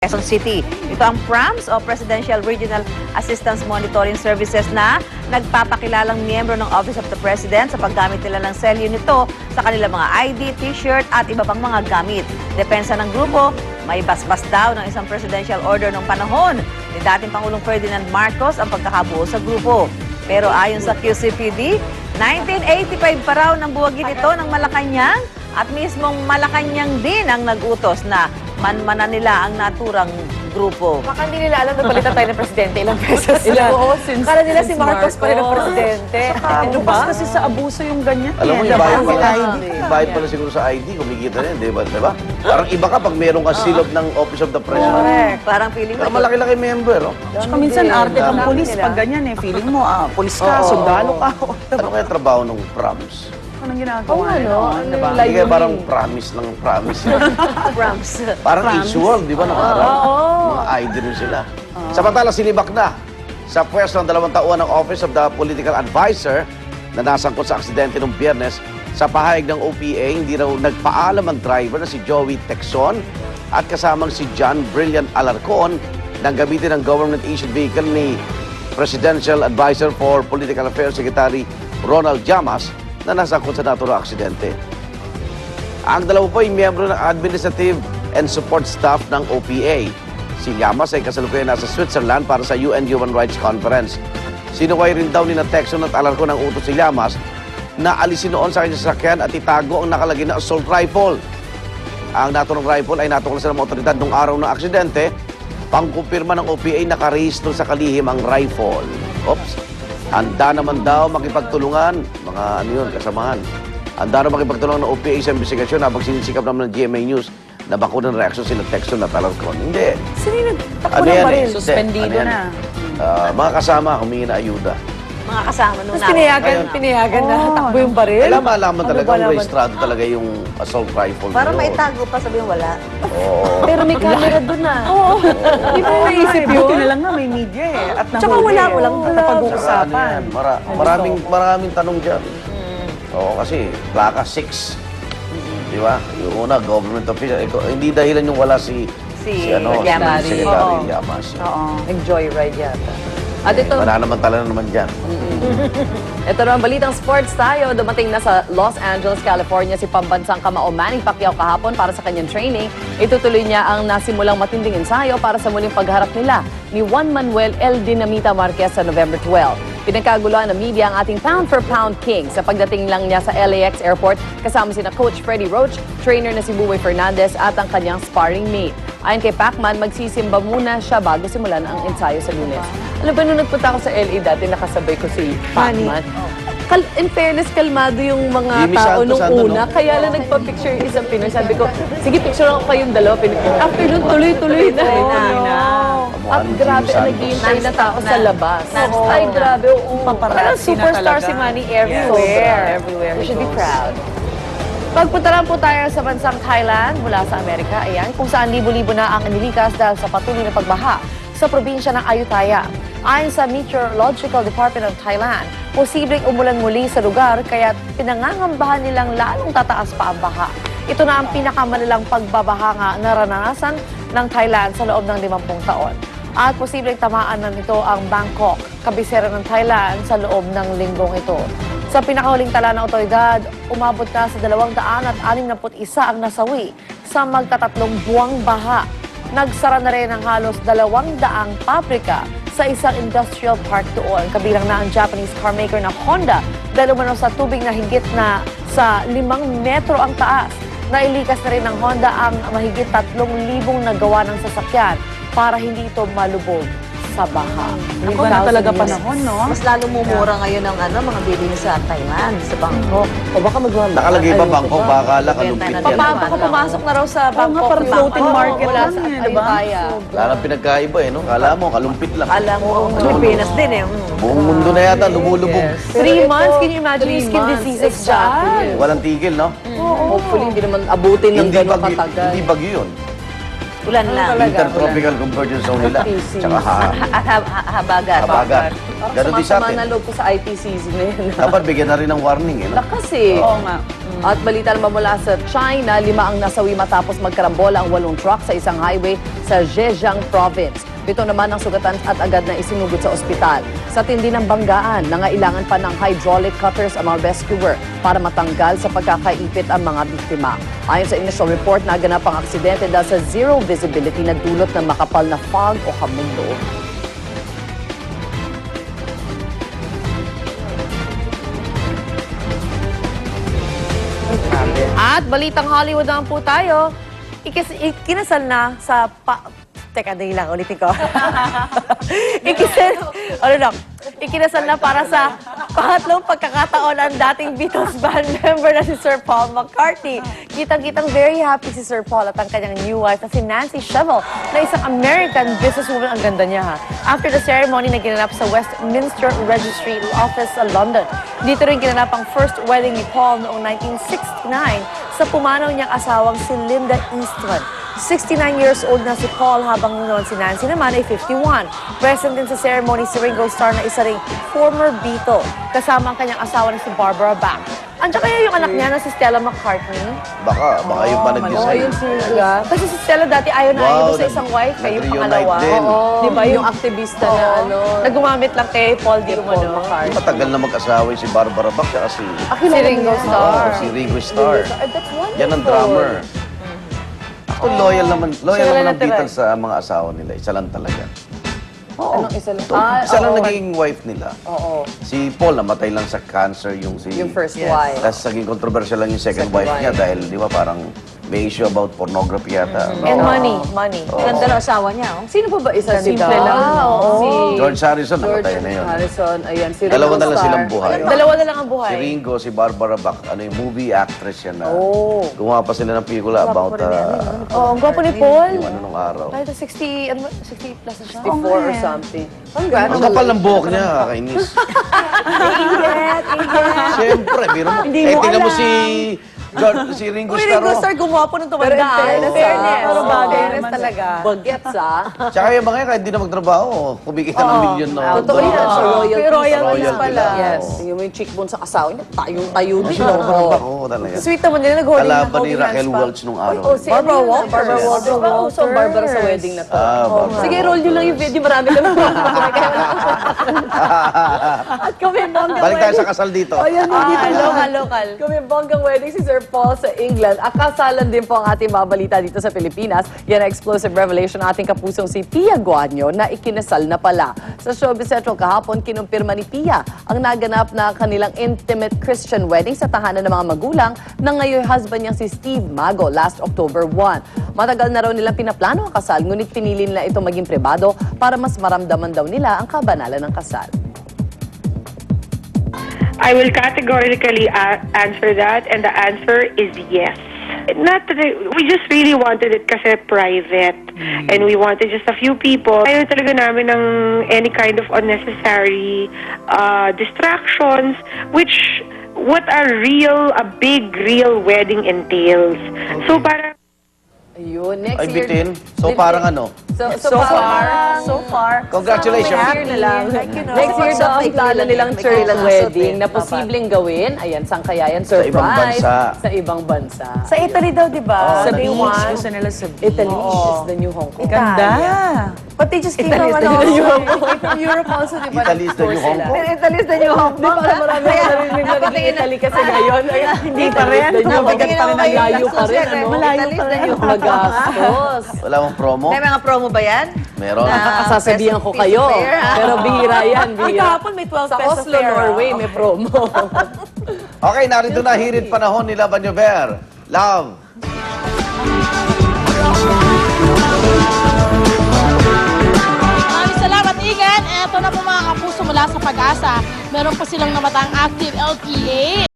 Quezon City. Ito ang PRAMS o Presidential Regional Assistance Monitoring Services na nagpapakilalang miyembro ng Office of the President sa paggamit nila ng selyo nito sa kanilang mga ID, T-shirt at iba pang mga gamit. Depensa ng grupo, may basbas daw ng isang presidential order ng panahon ni dating Pangulong Ferdinand Marcos ang pagkakabuo sa grupo. Pero ayon sa QCPD, 1985 pa raw nang buwagin ito ng Malacanang at mismong Malacanang din ang nag-utos na manmanan nila ang naturang grupo. Baka hindi nila alam na palitan tayo ng presidente ilang beses. Oo, since Kala nila si Marcos pa rin ang presidente. Ano ba? Kasi sa abuso yung ganyan. Alam mo, Yan, ibayad dapat pala, ID. ibayad pala siguro sa ID, kumikita rin, di ba? Diba? Parang iba ka pag meron ka silog ng Office of the President. Correct. Parang feeling Pero mo. malaki-laki member, no? Tsaka minsan arte kang Dami polis nila. pag ganyan eh. Feeling mo, polis ka, sundalo ka. Ano kaya trabaho ng PRAMS? Anong ginagawa ano? nila? Ano Diba? yung Hindi kaya layunin? parang promise lang promise. PRAMS. Parang isual, di ba? Nakaraan. Oo. Mga ID rin sila. Samantala, sinibak na sa pwesto ng 2 taon ng Office of the Political Advisor na nasangkot sa aksidente noong Biyernes. Sa pahayag ng OPA, hindi raw nagpaalam ang driver na si Joey Texon at kasamang si John Brilliant Alarcon nang gamitin ang government-issued vehicle ni Presidential Advisor for Political Affairs Secretary Ronald Llamas na nasangkot sa naturang aksidente. Ang dalawa po ay miyembro ng Administrative and Support Staff ng OPA. Si Llamas ay kasalukuyan nasa Switzerland para sa UN Human Rights Conference. Sinuway rin daw ni Texon at Alarcon ang utos si Llamas na alisin noon sa kanyang sasakyan at itago ang nakalagay na assault rifle. Ang naturang rifle ay natuklasan ng otoridad noong araw ng aksidente. Pangkumpirma ng OPA nakarehistro sa kalihim ang rifle. Oops. Handa naman daw makipagtulungan, mga ano yun, kasamahan. Handa naman makipagtulungan ng OPA sa investigasyon habang sinisikap naman ng GMA News na bakunan reaksyon sila Texon at Alarcon. Hindi. Sino yung nagtakbo Ano na yan pa rin? eh? Suspendido Hindi. na. Mga kasama, humingi na ayuda. Mga kasama nung Tapos pinayagan na takbo yung baril. Alam, malaman Ano talaga, ba ang naman? rehistrado talaga yung assault rifle. Parang na may yun. tago pa, sabihin wala. Oo. Pero may camera doon na. Oo. Di ba naisip yun? Buti na lang na may media eh. At nahuli. Tsaka walang Saka ano napag-uusapan. yan, maraming tanong dyan. Oo, kasi plaka 6. Di ba? Yung una, government official. Hindi dahilan yung wala si Llamas. Secretary Oo. Llamas. Oo. Nag-joyride yata. At ito, Mananamantala naman dyan. ito naman balitang sports tayo. Dumating na sa Los Angeles, California si pambansang kamao Manny Pacquiao kahapon para sa kanyang training. Itutuloy niya ang nasimulang matinding ensayo para sa muling pagharap nila ni Juan Manuel El Dinamita Marquez sa November 12. Pinagkaguluhan ng media ang ating pound-for-pound king sa pagdating lang niya sa LAX Airport kasama sina Coach Freddie Roach, trainer na si Buboy Fernandez at ang kanyang sparring mate. Ayon kay Pacman, magsisimba muna siya bago simulan ang ensayo sa Lunes. Alam ba, nung nagpunta ako sa LA dati, nakasabay ko si Pacman. In fairness, kalmado yung mga Jimmy tao nung Santos, una. no? Kaya lang nagpa-picture yung isang Pinoy. Sabi ko, sige, picture ako kayong dalawa. After nun, tuloy-tuloy na. At Mukhang grabe, Jimmy Santos. naghihintay na tao sa labas. Non-stop Ay, na. grabe. Paparazzi Parang na superstar talaga. si Manny Yes, everywhere. everywhere We he should be goes. proud. Pagpunta lang po tayo sa bansang Thailand mula sa Amerika, ayan, kung saan libo-libo na ang inilikas dahil sa patuloy na pagbaha sa probinsya ng Ayutthaya. Ayon sa Meteorological Department of Thailand, posibleng umulan muli sa lugar kaya pinangangambahan nilang lalong tataas pa ang baha. Ito na ang pinakamalalang pagbabaha nga naranasan ng Thailand sa loob ng 50 taon. At posibleng tamaan na nito ang Bangkok, kabisera ng Thailand sa loob ng linggong ito. Sa pinakahuling tala ng otoridad, umabot na sa 261 ang nasawi sa magtatatlong buwang baha. Nagsara na rin ang halos 200 pabrika sa isang industrial park doon. Kabilang na ang Japanese carmaker na Honda dahil umano sa tubig na higit na sa 5 metro ang taas. Nailikas na rin ng Honda ang mahigit 3,000 nagawa ng sasakyan para hindi ito malubog sa baha. Ako na talaga panahon, no? Mas lalo mumura ngayon ang mga bilihin sa Thailand, sa Bangkok. O baka magmamahal. Nakalagay ba Bangkok? Baka kalumpit yan. Baka pumasok na raw sa Oo nga, Bangkok. parang floating market Wala lang sa eh, diba? Ayutthaya. Wala nang pinagkaiba eh, no? Kala mo, kalumpit lang. Alam mo, Pilipinas din eh. Buong mundo na yata, lumulubog. 3 months, can you imagine yung skin diseases dyan? Walang tigil, no? Hopefully, hindi naman abutin ng gano'ng katagal. Hindi bagyo yun. Ulan lang. Intertropical convergence zone nila. Tsaka At habagat. habagat. Ganon din sa Sumasama atin. na loob ko sa IPCC na yun. Dapat bigyan na rin ng warning, eh, no? Lakas eh. Oo nga. At balita naman mula sa China, 5 ang nasawi matapos magkarambola ang 8 truck sa isang highway sa Zhejiang Province. 7 naman ang sugatan at agad na isinugod sa ospital. Sa tindi ng banggaan, nangailangan pa ng hydraulic cutters ang mga rescuer para matanggal sa pagkakaipit ang mga biktima. Ayon sa initial report, naganap ang aksidente dahil sa zero visibility na dulot ng makapal na fog o hamundo. At balitang Hollywood naman po tayo. Ikinasal na sa Teka, dahil lang, ulitin ko. Ikinasal na para sa pangatlong pagkakataon ang dating Beatles band member na si Sir Paul McCartney. Kitang-kitang very happy si Sir Paul at ang kanyang new wife na si Nancy Shevell na isang American businesswoman. Ang ganda niya, ha? After the ceremony na ginanap sa Westminster Registry Office sa London. Dito rin ginanap ang first wedding ni Paul noong 1969 sa pumanaw niyang asawang si Linda Eastman. 69 years old na si Paul habang noon si Nancy naman ay 51. Present din sa ceremony si Ringo Starr na isa ring former Beatle kasama ang kanyang asawa na si Barbara Bach. Andiyan kaya yung anak niya na si Stella McCartney? Baka yung pa nag-design. Yun talaga. Kasi si Stella dati ayaw na ayaw sa isang wife, kayo yung nag-reunite pangalawa. din. Di ba yung aktivista na Nagumamit lang kay Paul McCartney. Matagal na mag-asawa yung si Barbara Bach at si Si Ringo Starr. si Ringo Starr. That's wonderful. Yan ang drummer. Ako loyal naman Sila ang natira. Beatles sa mga asawa nila. Isa lang talaga. Oo. Anong isa lang? Isa lang naging wife nila. Oo. Si Paul namatay lang sa cancer yung first wife. Tapos naging controversial lang yung second wife niya dahil di ba parang may issue about pornography yata. And money. Ganda ng asawa niya, oh. Sino pa ba isa? Ganda. Simple lang. Oo. Si George Harrison namatay na yun. Harrison, ayan, si Ringo Dalawa na lang Starr. silang buhay. Dalawa na lang ang Si buhay. Ringo, si Barbara Bach, yung movie actress yan na Oh. gumawa pa sila ng pelikula about Oh, ang gwapo ni Paul. yung ano nung araw. Kahit 60, 60 plus na siya. 54 or something. Congrats. Ang kapal ng buhok niya, kakainis. Siyempre, biro mo. Tingnan mo si Ringo Uy, Starr. Ringo oh. Starr, gumwapo ng Pero in tumanda. fairness, Pero bagay fairness naman talaga. Bagets, Tsaka yung mga yan, kahit di na magtrabaho, kumikita ng milyon na. Totoo yan, sa royalties. Royalty pala. lang, Yes. oo. Tingnan mo yung cheekbone sa asawa niya, tayong-tayo din. Si Barbara Bach, oo, talaga. Sweet naman nila, nag-holding Kalaban ni Raquel Welch nung araw. Oh, si Barbara ano yun? Walters. Barbara Walters. So, Barbara sa wedding na to. Barbara Sige, roll nyo lang yung video. Marami lang. At kami bonggang Balik tayo wedding. sa kasal dito. Ayan, dito lang. Local. Kami bonggang wedding si Sir Paul sa England. Akasalan din po ang ating babalita dito sa Pilipinas. Yan ang explosive revelation ng ating kapusong si Pia Guanyo na ikinasal na pala. Sa Showbiz Central kahapon, kinumpirma ni Pia ang naganap na kanilang intimate Christian wedding sa tahanan ng mga magulang ng ngayon husband niyang si Steve Mago last October 1. Matagal na raw nilang pinaplano ang kasal, ngunit pinili nila ito maging pribado para mas maramdaman daw nila ang kabanalan ng kasal. I will categorically answer that, and the answer is yes. We just really wanted it kasi private, and we wanted just a few people. Ayaw talaga namin ng any kind of unnecessary distractions, which what a big real wedding entails. So para Ayun, next Ay, year. bitin. So parang ano? So far. So far. Congratulations. Next year na lang. Like, you know, Next year daw ang plano nilang may church kailangan wedding suotin. na posibleng gawin. Ayan, saan kaya yan? Sa Surprise. ibang bansa. Sa ibang bansa. Sa Italy daw, di ba? Sa They beach. want- Gusto nila sa Italy is the new Hong Kong. Ganda. But they just came Italy from is the new Hong Kong. From Europe also, di ba? Italy is the new Hong Kong. Italy is the new Hong Di ba marami na narinig na naging Italy kasi ngayon? Ay, hindi pa rin. Mabigat pa rin ang layo pa rin. Ano? Malayo Italy is pa the rin. new Hong Kong. Magastos. Wala mong promo? May mga promo ba yan? Meron. Sasabihan ko kayo. Pero bihira yan, Ay, bihira. kahapon may 12 Sa pesos Oslo, fare, Norway, ah. may promo. Okay, narito na hirit panahon ni Laban Llover. Love. Maraming salamat, Igan. Eto na po mga kapuso mula sa Pag-asa. Meron po silang namatang active LPA.